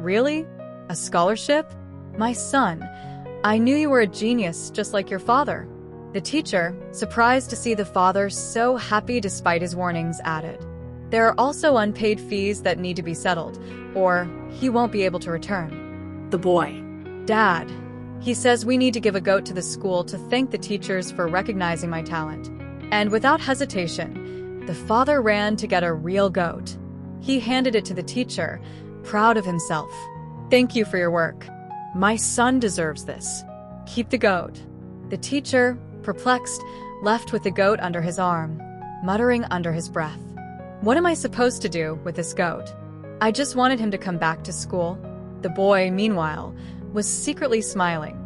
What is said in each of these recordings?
Really? A scholarship? My son, I knew you were a genius just like your father. The teacher, surprised to see the father so happy despite his warnings, added, there are also unpaid fees that need to be settled, or he won't be able to return. The boy. Dad, he says we need to give a goat to the school to thank the teachers for recognizing my talent. And without hesitation, the father ran to get a real goat. He handed it to the teacher, proud of himself. Thank you for your work. My son deserves this. Keep the goat. The teacher, perplexed, left with the goat under his arm, muttering under his breath, what am I supposed to do with this goat? I just wanted him to come back to school. The boy, meanwhile, was secretly smiling.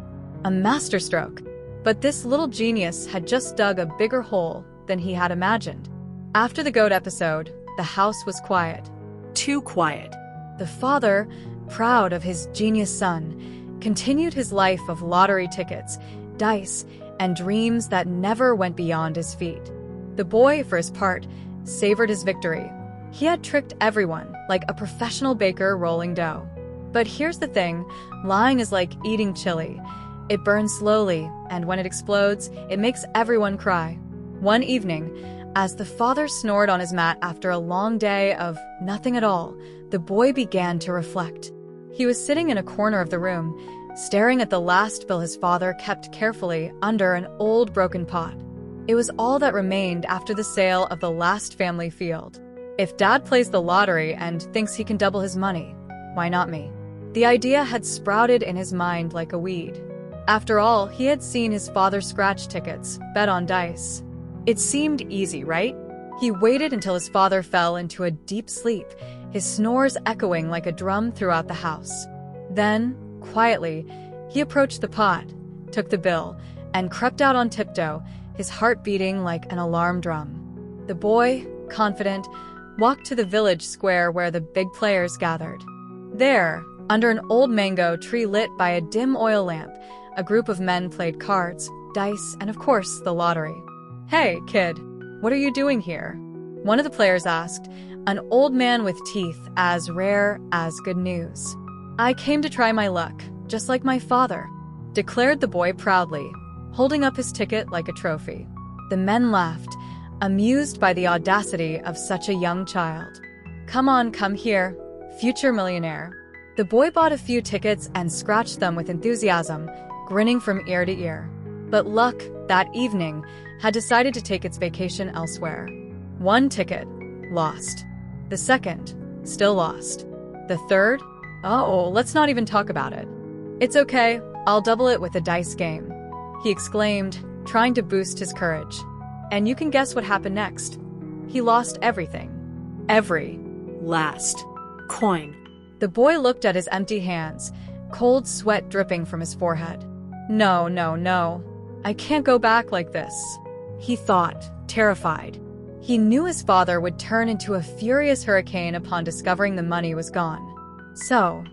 A masterstroke. But this little genius had just dug a bigger hole than he had imagined. After the goat episode, the house was quiet. Too quiet. The father, proud of his genius son, continued his life of lottery tickets, dice, and dreams that never went beyond his feet. The boy, for his part, savored his victory. He had tricked everyone like a professional baker rolling dough. But here's the thing, lying is like eating chili. It burns slowly, and when it explodes, it makes everyone cry. One evening, as the father snored on his mat after a long day of nothing at all, the boy began to reflect. He was sitting in a corner of the room, staring at the last bill his father kept carefully under an old broken pot. It was all that remained after the sale of the last family field. If Dad plays the lottery and thinks he can double his money, why not me? The idea had sprouted in his mind like a weed. After all, he had seen his father scratch tickets, bet on dice. It seemed easy, right? He waited until his father fell into a deep sleep, his snores echoing like a drum throughout the house. Then, quietly, he approached the pot, took the bill, and crept out on tiptoe, his heart beating like an alarm drum. The boy, confident, walked to the village square where the big players gathered. There, under an old mango tree lit by a dim oil lamp, a group of men played cards, dice, and of course, the lottery. Hey, kid, what are you doing here? One of the players asked, an old man with teeth as rare as good news. I came to try my luck, just like my father, declared the boy proudly, holding up his ticket like a trophy. The men laughed, amused by the audacity of such a young child. Come on, come here, future millionaire. The boy bought a few tickets and scratched them with enthusiasm, grinning from ear to ear. But luck, that evening, had decided to take its vacation elsewhere. One ticket, lost. The second, still lost. The third, oh, let's not even talk about it. It's okay, I'll double it with a dice game, he exclaimed, trying to boost his courage. And you can guess what happened next. He lost everything. Every last coin. The boy looked at his empty hands, cold sweat dripping from his forehead. No, no, no. I can't go back like this, he thought, terrified. He knew his father would turn into a furious hurricane upon discovering the money was gone. So,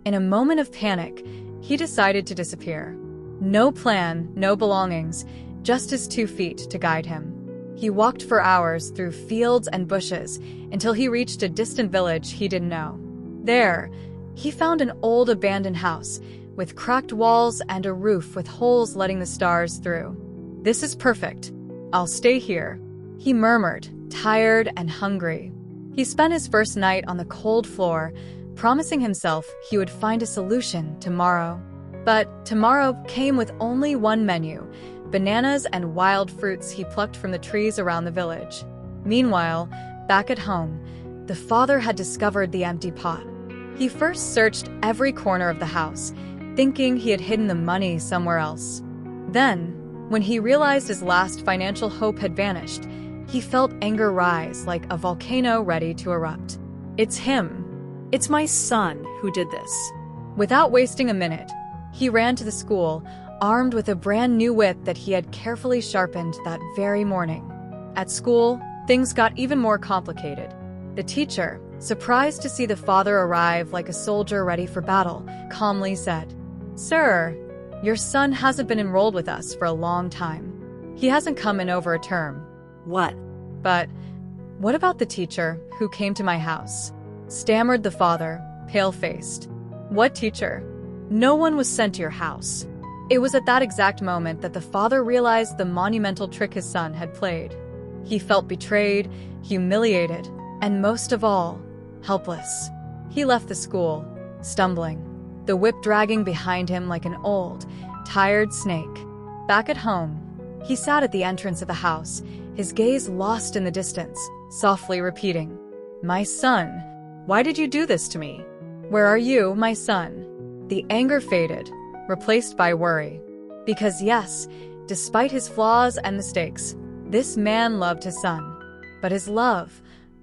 in a moment of panic, he decided to disappear. No plan, no belongings, just his 2 feet to guide him. He walked for hours through fields and bushes until he reached a distant village he didn't know. There, he found an old abandoned house with cracked walls and a roof with holes letting the stars through. This is perfect. I'll stay here, he murmured, tired and hungry. He spent his first night on the cold floor, promising himself he would find a solution tomorrow. But tomorrow came with only one menu, bananas and wild fruits he plucked from the trees around the village. Meanwhile, back at home, the father had discovered the empty pot. He first searched every corner of the house, thinking he had hidden the money somewhere else. Then, when he realized his last financial hope had vanished, he felt anger rise like a volcano ready to erupt. It's him. It's my son who did this. Without wasting a minute, he ran to the school, armed with a brand new whip that he had carefully sharpened that very morning. At school, things got even more complicated. The teacher, surprised to see the father arrive like a soldier ready for battle, calmly said, "Sir, your son hasn't been enrolled with us for a long time. He hasn't come in over a term." What? But what about the teacher who came to my house? Stammered the father, pale-faced. What teacher? No one was sent to your house. It was at that exact moment that the father realized the monumental trick his son had played. He felt betrayed, humiliated, and most of all, helpless. He left the school, stumbling, the whip dragging behind him like an old, tired snake. Back at home, he sat at the entrance of the house, his gaze lost in the distance, softly repeating, "My son, why did you do this to me? Where are you, my son?" The anger faded, replaced by worry. Because yes, despite his flaws and mistakes, this man loved his son. But his love,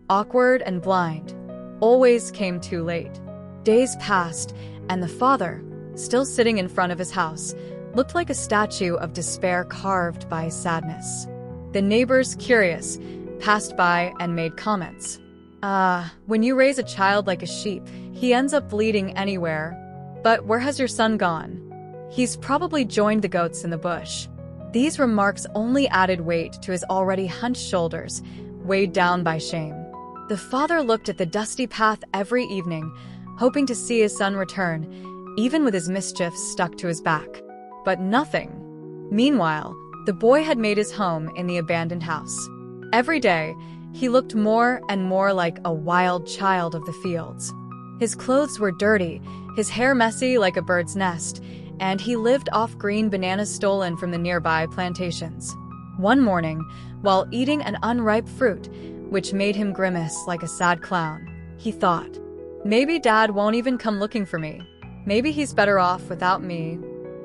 awkward and blind, always came too late. Days passed, and the father, still sitting in front of his house, looked like a statue of despair carved by sadness. The neighbors, curious, passed by and made comments. When you raise a child like a sheep, he ends up bleeding anywhere. But where has your son gone? He's probably joined the goats in the bush. These remarks only added weight to his already hunched shoulders, weighed down by shame. The father looked at the dusty path every evening, hoping to see his son return, even with his mischief stuck to his back. But nothing. Meanwhile, the boy had made his home in the abandoned house. Every day, he looked more and more like a wild child of the fields. His clothes were dirty, his hair messy like a bird's nest, and he lived off green bananas stolen from the nearby plantations. One morning, while eating an unripe fruit, which made him grimace like a sad clown, he thought, maybe Dad won't even come looking for me. Maybe he's better off without me.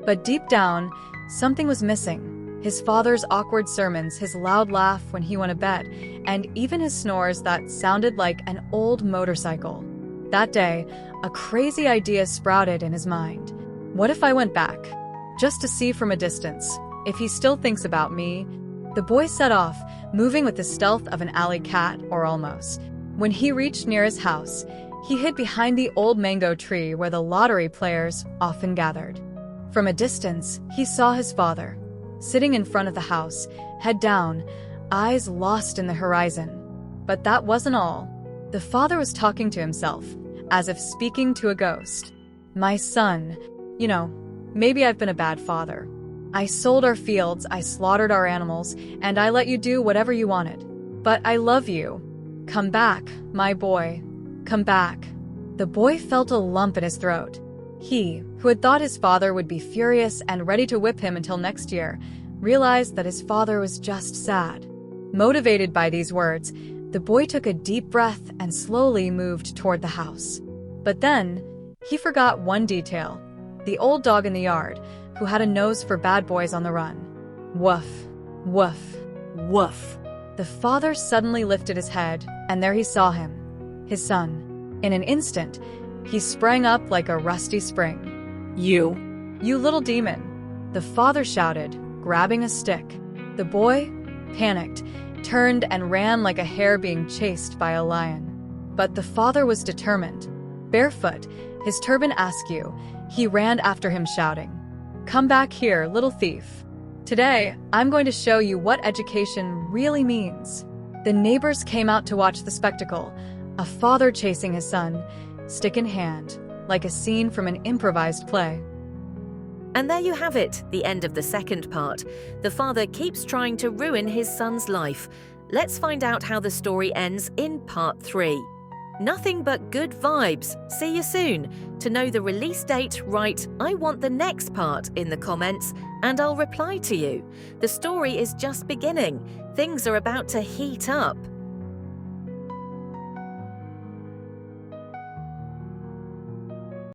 But deep down, something was missing. His father's awkward sermons, his loud laugh when he went to bed, and even his snores that sounded like an old motorcycle. That day, a crazy idea sprouted in his mind. What if I went back? Just to see from a distance, if he still thinks about me? The boy set off, moving with the stealth of an alley cat, or almost. When he reached near his house, he hid behind the old mango tree where the lottery players often gathered. From a distance, he saw his father, sitting in front of the house, head down, eyes lost in the horizon. But that wasn't all. The father was talking to himself, as if speaking to a ghost. My son, maybe I've been a bad father. I sold our fields, I slaughtered our animals, and I let you do whatever you wanted. But I love you. Come back, my boy. Come back. The boy felt a lump in his throat. He, who had thought his father would be furious and ready to whip him until next year, realized that his father was just sad. Motivated by these words, the boy took a deep breath and slowly moved toward the house. But then, he forgot one detail: the old dog in the yard, who had a nose for bad boys on the run. Woof, woof, woof. The father suddenly lifted his head, and there he saw him, his son. In an instant, he sprang up like a rusty spring. You little demon, the father shouted, grabbing a stick. The boy, panicked, turned and ran like a hare being chased by a lion. But the father was determined. Barefoot, his turban askew, he ran after him shouting, "Come back here, little thief. Today, I'm going to show you what education really means." The neighbors came out to watch the spectacle, a father chasing his son, stick in hand, like a scene from an improvised play. And there you have it, the end of the second part. The father keeps trying to ruin his son's life. Let's find out how the story ends in part 3. Nothing but good vibes. See you soon. To know the release date, write "I want the next part" in the comments and I'll reply to you. The story is just beginning. Things are about to heat up.